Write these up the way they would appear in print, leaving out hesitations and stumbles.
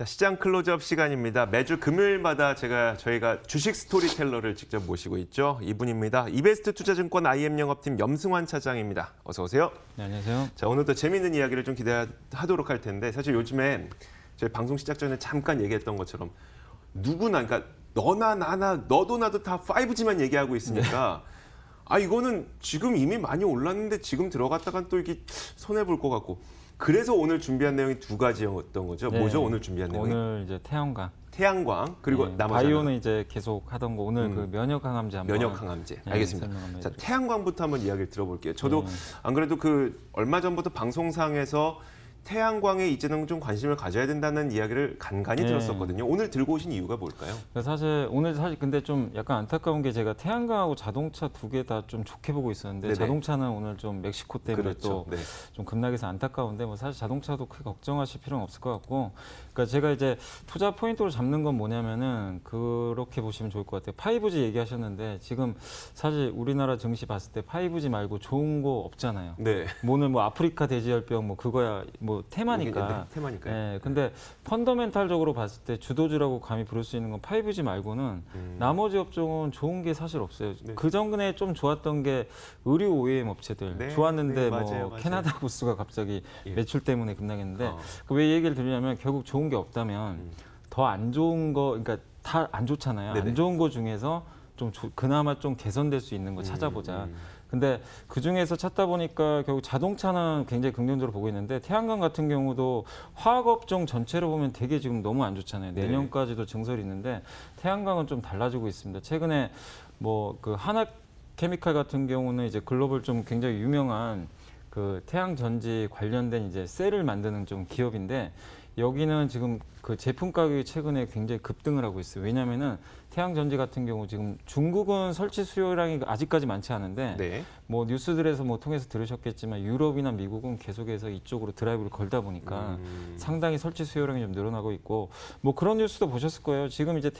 자, 시장 클로즈업 시간입니다. 매주 금요일마다 저희가 주식 스토리텔러를 직접 모시고 있죠. 이분입니다. 이베스트 투자증권 IM 영업팀 염승환 차장입니다. 어서 오세요. 네, 안녕하세요. 자, 오늘도 재미있는 이야기를 좀 기대하도록 할 텐데 사실 요즘에 저희 방송 시작 전에 잠깐 얘기했던 것처럼 누구나 그러니까 너나 나나 너도 나도 다 5G만 얘기하고 있으니까 아 이거는 지금 이미 많이 올랐는데 지금 들어갔다간 또 이게 손해 볼 것 같고 그래서 오늘 준비한 내용이 두 가지였던 거죠. 네. 뭐죠? 오늘 준비한 내용이? 오늘 이제 태양광 그리고 네, 나머지 바이오는 이제 계속 하던 거 오늘 그 면역 항암제 한번 면역 항암제. 네, 알겠습니다. 설명 자, 한번 태양광부터 한번 이야기를 들어볼게요. 저도 안 그래도 그 얼마 전부터 방송상에서 태양광에 이제는 좀 관심을 가져야 된다는 이야기를 간간히 네. 들었었거든요. 오늘 들고 오신 이유가 뭘까요? 사실 오늘 근데 좀 약간 안타까운 게 제가 태양광하고 자동차 두 개 다 좀 좋게 보고 있었는데 네네. 자동차는 오늘 좀 멕시코 때문에 그렇죠. 네. 또 좀 급락해서 안타까운데 뭐 사실 자동차도 크게 걱정하실 필요는 없을 것 같고 그러니까 제가 이제 투자 포인트로 잡는 건 뭐냐면은 그렇게 보시면 좋을 것 같아요. 5G 얘기하셨는데 지금 사실 우리나라 증시 봤을 때 5G 말고 좋은 거 없잖아요. 네. 오늘 뭐 아프리카 돼지열병 뭐 그거야 뭐 테마니까. 네, 테마니까요. 예, 근데 펀더멘탈적으로 봤을 때 주도주라고 감히 부를 수 있는 건 5G 말고는 나머지 업종은 좋은 게 사실 없어요. 네. 그 전에 좀 좋았던 게 의류 OEM 업체들 네, 좋았는데 네, 뭐 맞아요. 캐나다 부스가 갑자기 예. 매출 때문에 급락했는데 어. 왜 얘기를 드리냐면 결국 좋은 게 없다면 더 안 좋은 거 그러니까 다 안 좋잖아요. 네네. 안 좋은 거 중에서 좀 그나마 좀 개선될 수 있는 거 찾아보자. 근데 그 중에서 찾다 보니까 결국 자동차는 굉장히 긍정적으로 보고 있는데 태양광 같은 경우도 화학업종 전체로 보면 되게 지금 너무 안 좋잖아요. 네. 내년까지도 증설이 있는데 태양광은 좀 달라지고 있습니다. 최근에 뭐 그 하나 케미칼 같은 경우는 이제 글로벌 좀 굉장히 유명한 그 태양 전지 관련된 이제 셀을 만드는 좀 기업인데 여기는 지금 그 제품 가격이 최근에 굉장히 급등을 하고 있어요. 왜냐하면은 태양 전지 같은 경우 지금 중국은 설치 수요량이 아직까지 많지 않은데 네. 뭐 뉴스들에서 뭐 통해서 들으셨겠지만 유럽이나 미국은 계속해서 이쪽으로 드라이브를 걸다 보니까 상당히 설치 수요량이 좀 늘어나고 있고 뭐 그런 뉴스도 보셨을 거예요. 지금 이제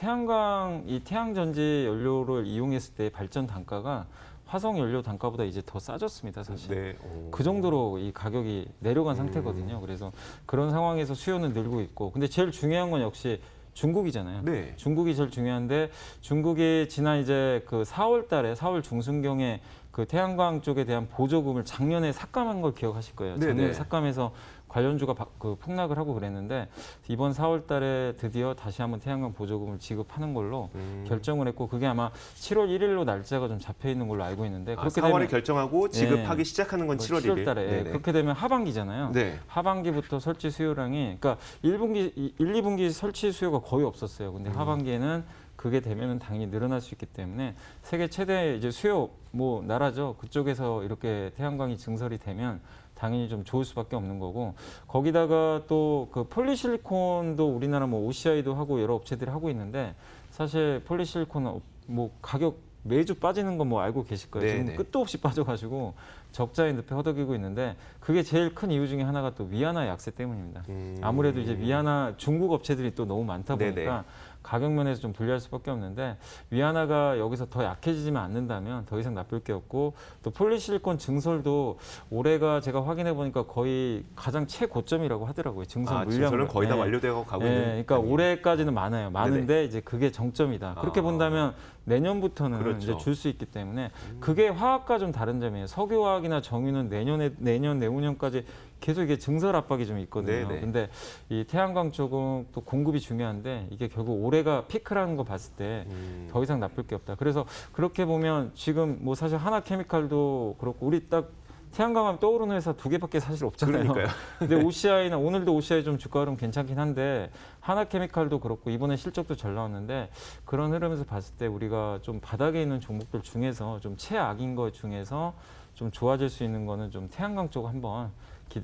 이 태양 전지 연료를 이용했을 때 발전 단가가 화석 연료 단가보다 이제 더 싸졌습니다, 사실. 네. 그 정도로 이 가격이 내려간 상태거든요. 그래서 그런 상황에서 수요는 늘고 있고. 근데 제일 중요한 건 역시 중국이잖아요. 네. 중국이 제일 중요한데 중국이 지난 이제 그 4월 달에 4월 중순경에 그 태양광 쪽에 대한 보조금을 작년에 삭감한 걸 기억하실 거예요. 작년에 네네. 삭감해서 관련주가 그 폭락을 하고 그랬는데 이번 4월 달에 드디어 다시 한번 태양광 보조금을 지급하는 걸로 결정을 했고 그게 아마 7월 1일로 날짜가 좀 잡혀 있는 걸로 알고 있는데 그렇게 4월에 되면 결정하고 지급하기 시작하는 건 7월 1일. 7월 달에 네네. 그렇게 되면 하반기잖아요. 네. 하반기부터 설치 수요량이 그러니까 1, 2분기 설치 수요가 거의 없었어요. 근데 하반기에는 그게 되면은 당연히 늘어날 수 있기 때문에 세계 최대 이제 수요 뭐 나라죠. 그쪽에서 이렇게 태양광이 증설이 되면 당연히 좀 좋을 수밖에 없는 거고 거기다가 또 그 폴리실리콘도 우리나라 뭐 OCI도 하고 여러 업체들이 하고 있는데 사실 폴리실리콘은 뭐 가격 매주 빠지는 거 뭐 알고 계실 거예요. 네네. 지금 끝도 없이 빠져가지고 적자의 늪에 허덕이고 있는데 그게 제일 큰 이유 중에 하나가 또 위안화 약세 때문입니다. 아무래도 이제 위안화 중국 업체들이 또 너무 많다 보니까 네네. 가격 면에서 좀 불리할 수밖에 없는데 위안화가 여기서 더 약해지지만 않는다면 더 이상 나쁠 게 없고 또 폴리실리콘 증설도 올해가 제가 확인해 보니까 거의 가장 최고점이라고 하더라고요. 증설 물량 증설은 거의 다 완료되어 가고 있는. 그러니까 단계예요. 올해까지는 많은데 이제 그게 정점이다. 그렇게 본다면 내년부터는 그렇죠. 이제 줄 수 있기 때문에 그게 화학과 좀 다른 점이에요. 석유화학이나 정유는 내년 내후년까지 계속 이게 증설 압박이 좀 있거든요. 네네. 근데 이 태양광 쪽은 또 공급이 중요한데 이게 결국 올해가 피크라는 거 봤을 때 더 이상 나쁠 게 없다. 그래서 그렇게 보면 지금 뭐 사실 하나케미칼도 그렇고 우리 딱 태양광하면 떠오르는 회사 두 개밖에 사실 없잖아요. 그러니까요. 근데 OCI나 오늘도 OCI 좀 주가 흐름 괜찮긴 한데 하나케미칼도 그렇고 이번에 실적도 잘 나왔는데 그런 흐름에서 봤을 때 우리가 좀 바닥에 있는 종목들 중에서 좀 최악인 것 중에서 좀 좋아질 수 있는 거는 좀 태양광 쪽 한번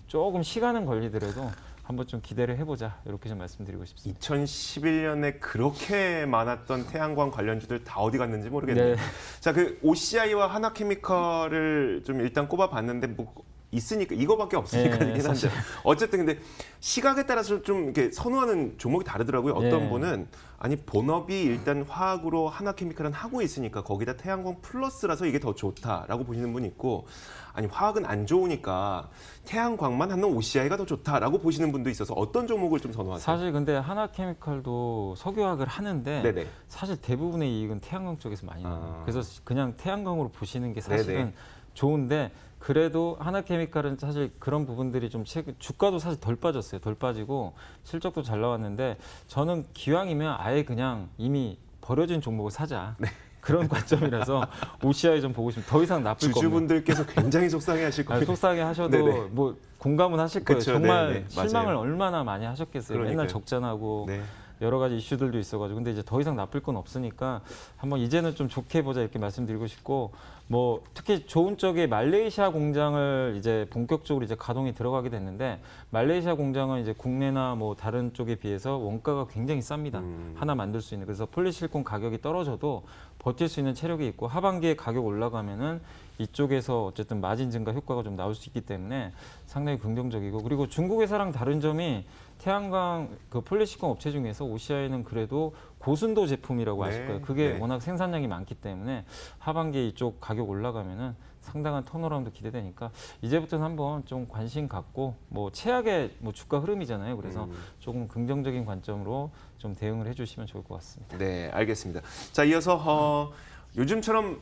조금 시간은 걸리더라도 한번 좀 기대를 해보자 이렇게 좀 말씀드리고 싶습니다. 2011년에 그렇게 많았던 태양광 관련주들 다 어디 갔는지 모르겠네요. 네. 자, 그 OCI와 하나케미칼을 좀 일단 꼽아봤는데 뭐 있으니까 이거밖에 없으니까 예, 이긴 한데 사실. 어쨌든 근데 시각에 따라서 좀 이렇게 선호하는 종목이 다르더라고요. 어떤 예. 분은 아니 본업이 일단 화학으로 하나케미칼은 하고 있으니까 거기다 태양광 플러스라서 이게 더 좋다라고 보시는 분이 있고 아니 화학은 안 좋으니까 태양광만 하는 OCI가 더 좋다라고 보시는 분도 있어서 어떤 종목을 좀 선호하세요? 사실 근데 하나케미칼도 석유화학을 하는데 네네. 사실 대부분의 이익은 태양광 쪽에서 많이 나와요. 아. 그래서 그냥 태양광으로 보시는 게 사실은 네네. 좋은데 그래도 하나케미칼은 사실 그런 부분들이 좀 최근 주가도 사실 덜 빠졌어요. 덜 빠지고 실적도 잘 나왔는데 저는 기왕이면 아예 그냥 이미 버려진 종목을 사자. 그런 관점이라서 OCI 좀 보고 싶습니다. 더 이상 나쁠 거 없는. 주주분들께서 굉장히 속상해하실 아니, 거예요. 속상해 하셔도 네네. 뭐 공감은 하실 거예요. 그쵸, 정말 네네. 실망을 맞아요. 얼마나 많이 하셨겠어요. 그러니까요. 맨날 적자나고 네. 여러 가지 이슈들도 있어가지고 근데 이제 더 이상 나쁠 건 없으니까 한번 이제는 좀 좋게 보자 이렇게 말씀드리고 싶고 뭐 특히 좋은 쪽에 말레이시아 공장을 이제 본격적으로 이제 가동이 들어가게 됐는데 말레이시아 공장은 이제 국내나 뭐 다른 쪽에 비해서 원가가 굉장히 쌉니다. 하나 만들 수 있는 그래서 폴리실콘 가격이 떨어져도 버틸 수 있는 체력이 있고 하반기에 가격 올라가면은 이쪽에서 어쨌든 마진 증가 효과가 좀 나올 수 있기 때문에 상당히 긍정적이고 그리고 중국 회사랑 다른 점이 태양광 그 폴리시콘 업체 중에서 OCI는 그래도 고순도 제품이라고 아실 네, 거예요. 그게 네. 워낙 생산량이 많기 때문에 하반기에 이쪽 가격 올라가면은 상당한 턴어라운드 기대되니까 이제부터는 한번 좀 관심 갖고 뭐 최악의 뭐 주가 흐름이잖아요. 그래서 조금 긍정적인 관점으로 좀 대응을 해주시면 좋을 것 같습니다. 네, 알겠습니다. 자, 이어서 요즘처럼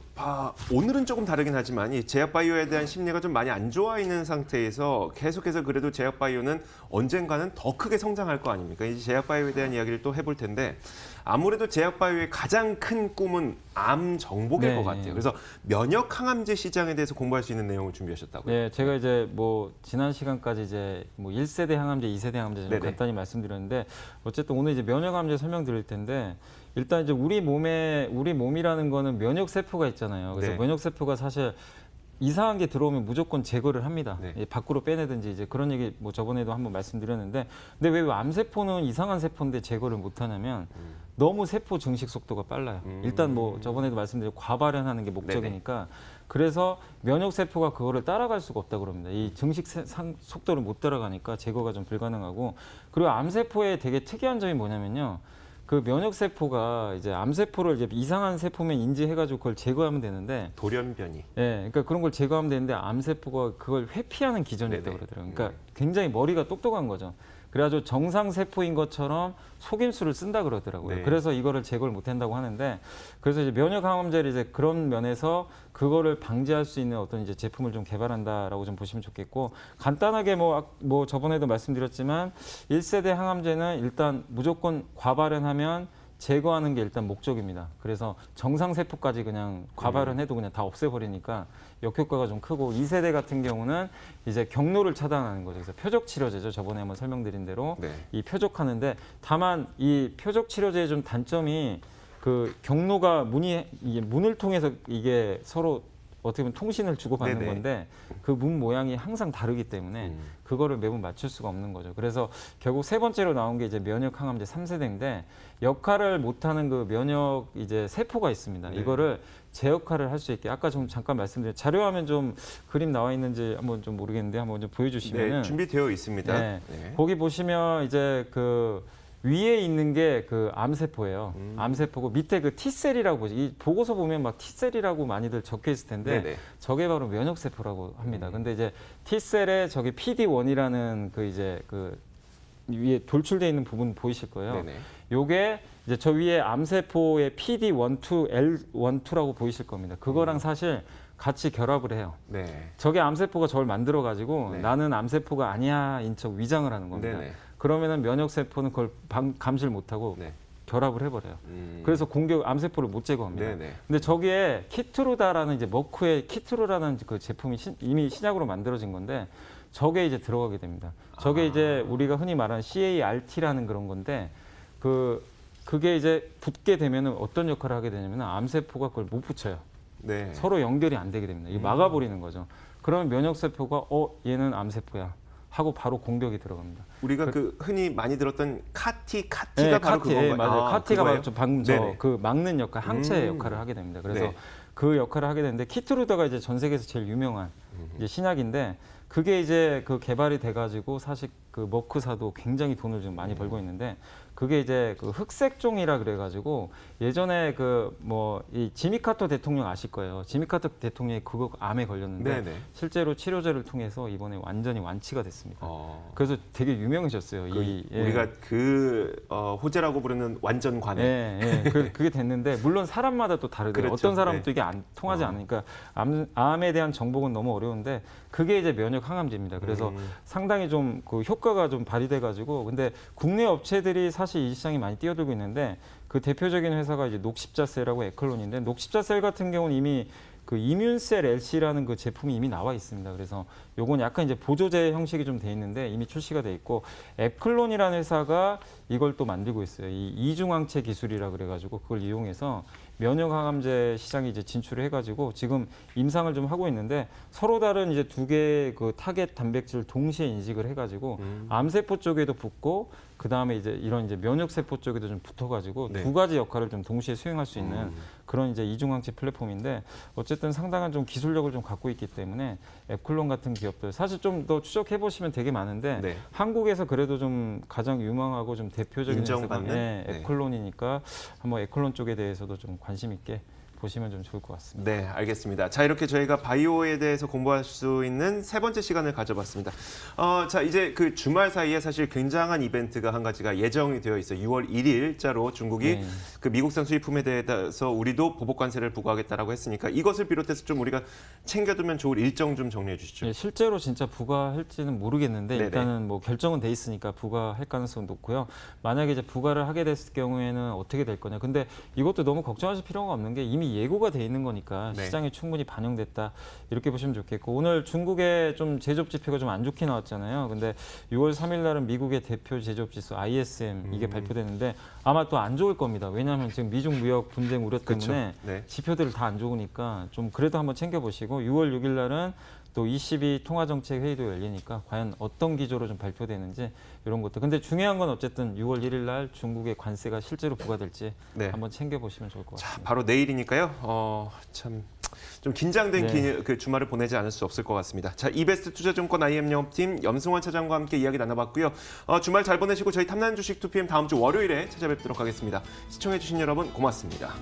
오늘은 조금 다르긴 하지만 이 제약바이오에 대한 심리가 좀 많이 안 좋아 있는 상태에서 계속해서 그래도 제약바이오는 언젠가는 더 크게 성장할 거 아닙니까? 이제 제약바이오에 대한 이야기를 또 해볼 텐데 아무래도 제약바이오의 가장 큰 꿈은 암 정복일 네, 것 같아요. 네. 그래서 면역 항암제 시장에 대해서 공부할 수 있는 내용을 준비하셨다고요? 네, 제가 이제 뭐 지난 시간까지 이제 뭐 1세대 항암제, 2세대 항암제 좀 네네. 간단히 말씀드렸는데 어쨌든 오늘 이제 면역 항암제 설명드릴 텐데 일단 이제 우리 몸이라는 거는 면역 세포가 있잖아요. 그래서 네. 면역 세포가 사실 이상한 게 들어오면 무조건 제거를 합니다. 네. 예, 밖으로 빼내든지 이제 그런 얘기 뭐 저번에도 한번 말씀드렸는데 근데 왜 암세포는 이상한 세포인데 제거를 못 하냐면 너무 세포 증식 속도가 빨라요. 일단 뭐 저번에도 말씀드린 과발현하는 게 목적이니까 그래서 면역 세포가 그거를 따라갈 수가 없다 그럽니다. 이 증식 속도를 못 따라가니까 제거가 좀 불가능하고 그리고 암세포의 되게 특이한 점이 뭐냐면요. 그 면역 세포가 이제 암세포를 이제 이상한 세포면 인지해가지고 그걸 제거하면 되는데 돌연변이. 예, 그러니까 그런 걸 제거하면 되는데 암세포가 그걸 회피하는 기전이 네네. 있다고 그러더라고요. 그러니까 굉장히 머리가 똑똑한 거죠. 그래가지고 정상 세포인 것처럼 속임수를 쓴다 그러더라고요. 네. 그래서 이거를 제거를 못 한다고 하는데 그래서 이제 면역 항암제를 이제 그런 면에서 그거를 방지할 수 있는 어떤 이제 제품을 좀 개발한다라고 좀 보시면 좋겠고 간단하게 뭐 저번에도 말씀드렸지만 1세대 항암제는 일단 무조건 과발현하면 제거하는 게 일단 목적입니다. 그래서 정상 세포까지 그냥 과발현해도 그냥 다 없애버리니까 역효과가 좀 크고 2세대 같은 경우는 이제 경로를 차단하는 거죠. 그래서 표적 치료제죠. 저번에 한번 설명드린 대로 네. 이 표적하는데 다만 이 표적 치료제의 좀 단점이 그 경로가 이게 문을 통해서 이게 서로 어떻게 보면 통신을 주고받는 네네. 건데 그 문 모양이 항상 다르기 때문에 그거를 매번 맞출 수가 없는 거죠. 그래서 결국 세 번째로 나온 게 이제 면역 항암제 3세대인데 역할을 못하는 그 면역 이제 세포가 있습니다. 네. 이거를 제 역할을 할 수 있게 아까 좀 잠깐 말씀드린 자료화면 좀 그림 나와 있는지 한번 좀 모르겠는데 한번 좀 보여주시면은 네, 준비되어 있습니다. 네. 네. 거기 보시면 이제 그 위에 있는 게 그 암세포예요. 암세포고 밑에 그 T셀이라고 보죠. 이 보고서 보면 막 T셀이라고 많이들 적혀 있을 텐데 네네. 저게 바로 면역세포라고 합니다. 근데 이제 T셀에 저기 PD1이라는 그 이제 그 위에 돌출되어 있는 부분 보이실 거예요. 네네. 요게 이제 저 위에 암세포의 PD12, L12라고 보이실 겁니다. 그거랑 사실 같이 결합을 해요. 네. 저게 암세포가 저걸 만들어 가지고 네. 나는 암세포가 아니야 인척 위장을 하는 겁니다. 네네. 그러면은 면역 세포는 그걸 감지를 못하고 네. 결합을 해버려요. 그래서 암세포를 못 제거합니다. 네네. 근데 저기에 키트루다라는 이제 머크의 키트루라는 그 제품이 이미 신약으로 만들어진 건데 저게 이제 들어가게 됩니다. 저게 이제 우리가 흔히 말하는 CART라는 그런 건데 그게 이제 붙게 되면은 어떤 역할을 하게 되냐면 암세포가 그걸 못 붙여요. 네. 서로 연결이 안 되게 됩니다. 이 막아버리는 거죠. 그러면 면역 세포가 얘는 암세포야. 하고 바로 공격이 들어갑니다. 우리가 그 흔히 많이 들었던 카티가 네, 바로 카티, 그건가요? 맞아요. 카티가 그거예요? 바로 방금 네네. 그 막는 역할, 항체 역할을 하게 됩니다. 그래서 네. 그 역할을 하게 되는데 키트루다가 이제 전 세계에서 제일 유명한 이제 신약인데 그게 이제 그 개발이 돼가지고 사실 그 머크사도 굉장히 돈을 좀 많이 벌고 있는데 그게 이제 그 흑색종이라 그래가지고 예전에 그 뭐 이 지미 카터 대통령 아실 거예요. 지미 카터 대통령이 그거 암에 걸렸는데 네네. 실제로 치료제를 통해서 이번에 완전히 완치가 됐습니다. 어, 그래서 되게 유명해졌어요. 예. 우리가 호재라고 부르는 완전 관해. 예, 예. 그게 됐는데 물론 사람마다 또 다르더라고요. 그렇죠. 어떤 사람은 네. 또 이게 안 통하지 않으니까 암에 대한 정보는 너무 어려운데 그게 이제 면역 항암제입니다. 그래서 상당히 좀 그 효과가 좀 발휘돼 가지고 근데 국내 업체들이 사실 이 시장에 많이 뛰어들고 있는데 그 대표적인 회사가 이제 녹십자셀하고 에클론인데 녹십자셀 같은 경우는 이미 그 이뮨셀 LC라는 그 제품이 이미 나와 있습니다. 그래서 요건 약간 이제 보조제 형식이 좀 돼 있는데 이미 출시가 돼 있고 에클론이라는 회사가 이걸 또 만들고 있어요. 이 이중항체 기술이라 그래가지고 그걸 이용해서 면역 항암제 시장에 이제 진출을 해가지고 지금 임상을 좀 하고 있는데 서로 다른 이제 두 개의 그 타겟 단백질을 동시에 인식을 해가지고 암세포 쪽에도 붙고 그 다음에 이제 이런 이제 면역 세포 쪽에도 좀 붙어가지고 네. 두 가지 역할을 좀 동시에 수행할 수 있는 그런 이제 이중항체 플랫폼인데 어쨌든 상당한 좀 기술력을 좀 갖고 있기 때문에 에클론 같은 기업들 사실 좀 더 추적해 보시면 되게 많은데 네. 한국에서 그래도 좀 가장 유망하고 좀 대표적인 인정받는? 회사가 네. 에클론이니까 한번 에클론 쪽에 대해서도 좀 관심 있게 보시면 좀 좋을 것 같습니다. 네, 알겠습니다. 자, 이렇게 저희가 바이오에 대해서 공부할 수 있는 세 번째 시간을 가져봤습니다. 자, 이제 그 주말 사이에 사실 굉장한 이벤트가 한 가지가 예정이 되어 있어요. 6월 1일자로 중국이 네. 그 미국산 수입품에 대해서 우리도 보복 관세를 부과하겠다라고 했으니까 이것을 비롯해서 좀 우리가 챙겨두면 좋을 일정 좀 정리해 주시죠. 예, 실제로 진짜 부과할지는 모르겠는데 네네. 일단은 뭐 결정은 돼 있으니까 부과할 가능성은 높고요. 만약에 이제 부과를 하게 됐을 경우에는 어떻게 될 거냐. 근데 이것도 너무 걱정하실 필요가 없는 게 이미 예고가 돼 있는 거니까 네. 시장에 충분히 반영됐다 이렇게 보시면 좋겠고 오늘 중국의 좀 제조업 지표가 좀 안 좋게 나왔잖아요. 근데 6월 3일 날은 미국의 대표 제조업 지수 ISM 이게 발표되는데 아마 또 안 좋을 겁니다. 왜냐하면 지금 미중 무역 분쟁 우려 때문에 그렇죠. 네. 지표들을 다 안 좋으니까 좀 그래도 한번 챙겨보시고 6월 6일 날은 또 22 통화정책 회의도 열리니까 과연 어떤 기조로 좀 발표되는지 이런 것도. 근데 중요한 건 어쨌든 6월 1일 날 중국의 관세가 실제로 부과될지 네. 한번 챙겨보시면 좋을 것 같습니다. 바로 내일이니까요. 참 좀 긴장된 네. 그 주말을 보내지 않을 수 없을 것 같습니다. 자, 이베스트 투자증권 IM 영업팀 염승환 차장과 함께 이야기 나눠봤고요. 주말 잘 보내시고 저희 탐나는 주식 2PM 다음 주 월요일에 찾아뵙도록 하겠습니다. 시청해주신 여러분 고맙습니다.